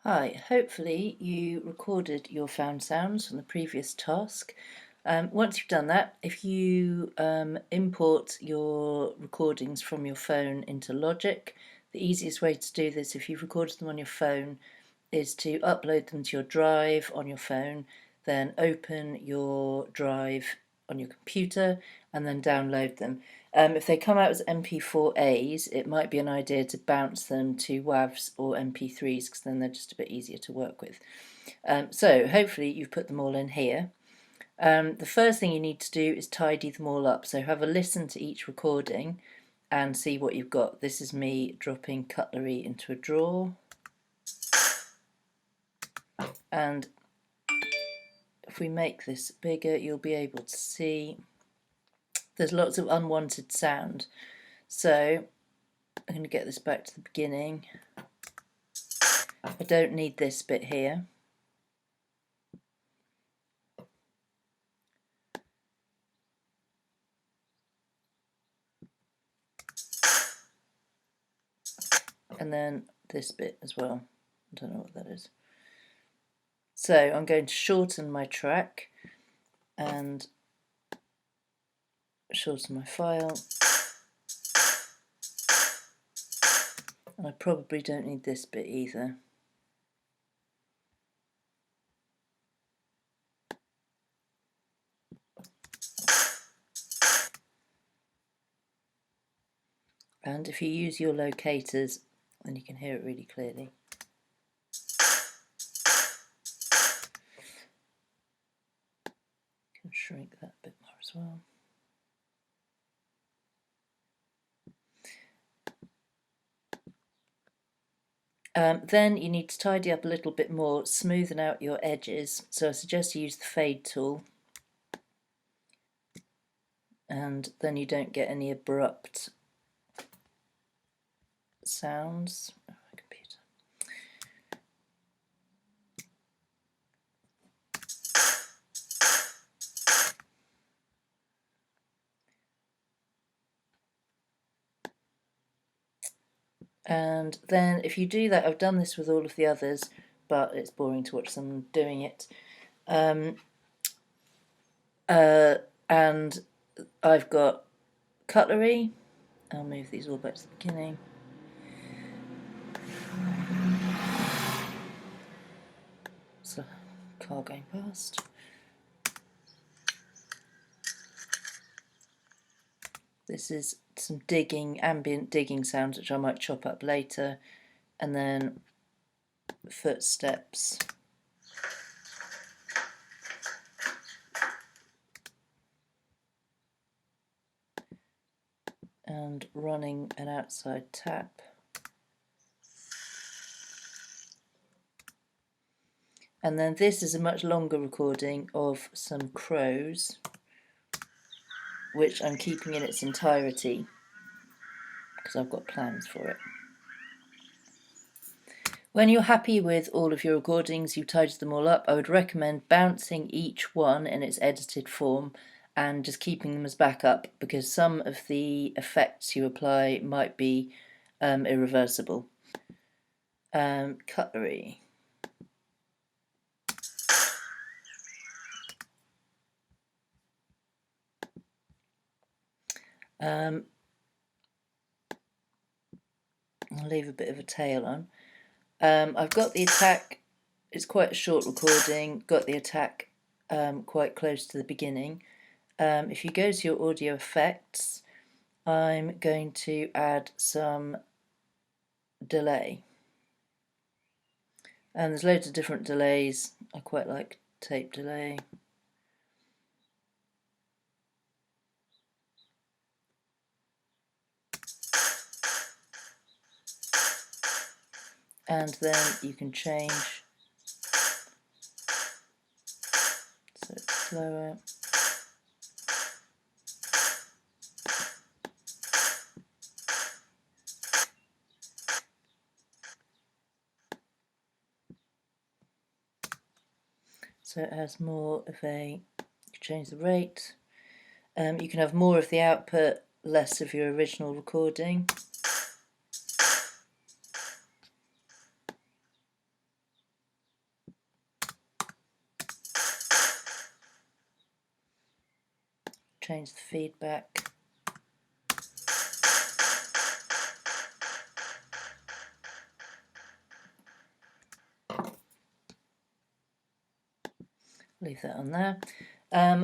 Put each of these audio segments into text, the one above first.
Hi, hopefully you recorded your found sounds from the previous task. Once you've done that, if you import your recordings from your phone into Logic, the easiest way to do this, if you've recorded them on your phone, is to upload them to your drive on your phone, then open your drive on your computer and then download them. If they come out as MP4As, it might be an idea to bounce them to WAVs or MP3s because then they're just a bit easier to work with. So hopefully you've put them all in here. The first thing you need to do is tidy them all up. So have a listen to each recording and see what you've got. This is me dropping cutlery into a drawer. And if we make this bigger, you'll be able to see there's lots of unwanted sound. So I'm going to get this back to the beginning. I don't need this bit here. And then this bit as well. I don't know what that is. So I'm going to shorten my track and shorten my file. And I probably don't need this bit either. And if you use your locators, then you can hear it really clearly. Can shrink that a bit more as well. Then you need to tidy up a little bit more, smoothen out your edges. So I suggest you use the fade tool. And then you don't get any abrupt sounds. Oh, my computer. And then if you do that, I've done this with all of the others, but it's boring to watch someone doing it. And I've got cutlery. I'll move these all back to the beginning. So, car going past. This is some digging, ambient digging sounds, which I might chop up later. And then footsteps. And running an outside tap. And then this is a much longer recording of some crows, which I'm keeping in its entirety because I've got plans for it. When you're happy with all of your recordings, you've tidied them all up, I would recommend bouncing each one in its edited form and just keeping them as backup, because some of the effects you apply might be irreversible. Cutlery. I'll leave a bit of a tail on. I've got the attack, it's quite a short recording, got the attack quite close to the beginning. If you go to your audio effects, I'm going to add some delay. And there's loads of different delays. I quite like tape delay. And then you can change so it's slower. So it has more of a, you can change the rate. You can have more of the output, less of your original recording. change the feedback. Leave that on there.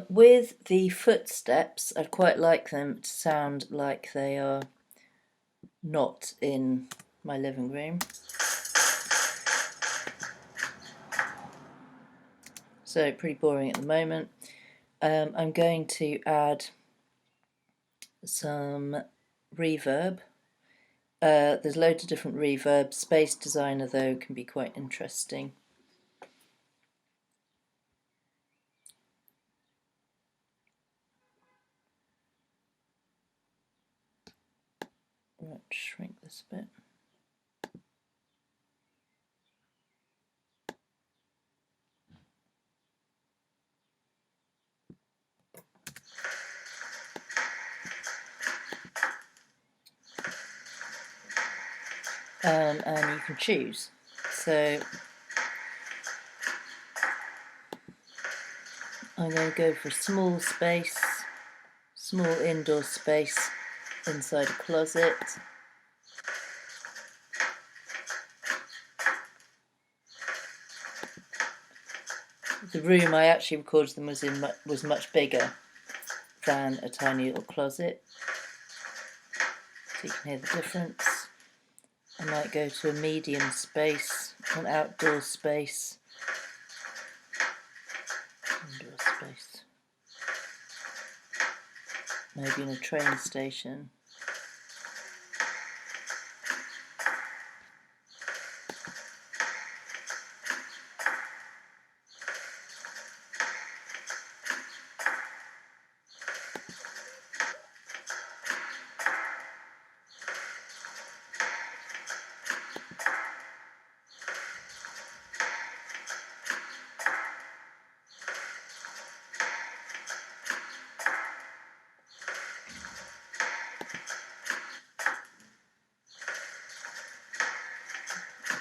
With the footsteps, I'd quite like them to sound like they are not in my living room. So pretty boring at the moment. I'm going to add some reverb. There's loads of different reverb. Space Designer though can be quite interesting. Right, shrink this a bit. And you can choose. So I'm going to go for a small space, small indoor space inside a closet. The room I actually recorded them was much bigger than a tiny little closet, so you can hear the difference. I might go to a medium space, an outdoor space, indoor space, maybe in a train station.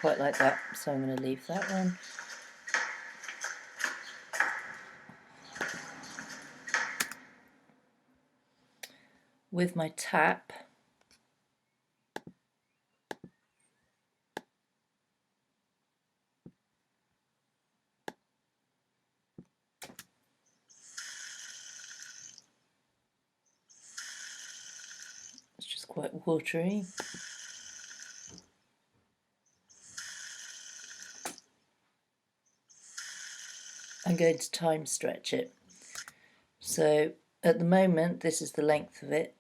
Quite like that, so I'm going to leave that one. With my tap, it's just quite watery. I'm going to time stretch it. So at the moment this is the length of it.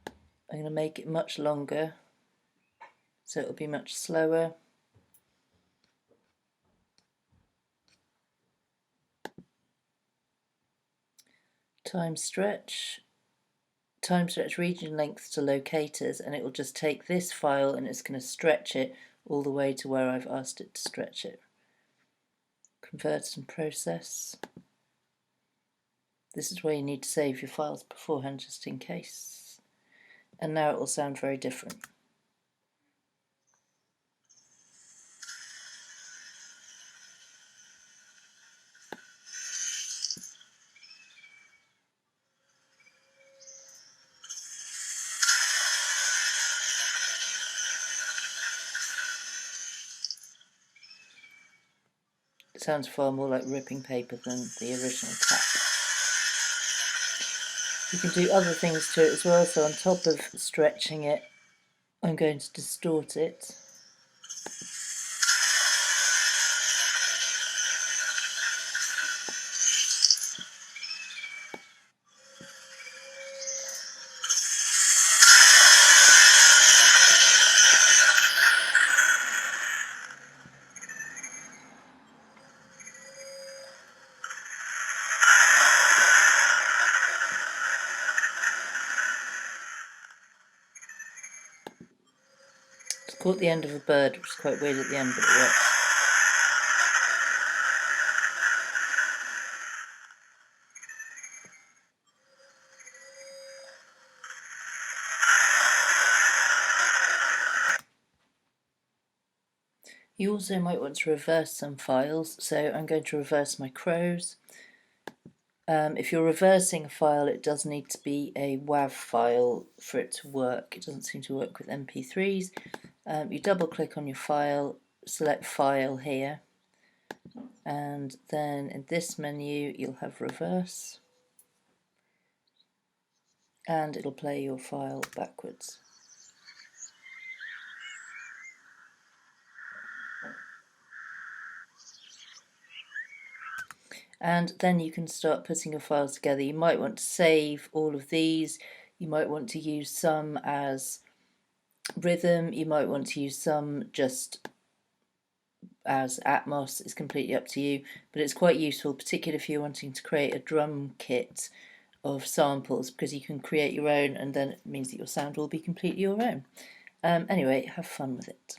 I'm going to make it much longer so it'll be much slower. Time stretch region length to locators, and it will just take this file and it's going to stretch it all the way to where I've asked it to stretch it. Convert and process. This is where you need to save your files beforehand just in case. And now it will sound very different. It sounds far more like ripping paper than the original tap. You can do other things to it as well, so on top of stretching it, I'm going to distort it. It's caught the end of a bird, which is quite weird at the end, but it works. You also might want to reverse some files, so I'm going to reverse my crows. If you're reversing a file, it does need to be a WAV file for it to work. It doesn't seem to work with MP3s. You double click on your file, select File here, and then in this menu you'll have Reverse, and it'll play your file backwards. And then you can start putting your files together. You might want to save all of these. You might want to use some as rhythm. You might want to use some just as Atmos. It's completely up to you, but it's quite useful, particularly if you're wanting to create a drum kit of samples, because you can create your own, and then it means that your sound will be completely your own. Anyway, have fun with it.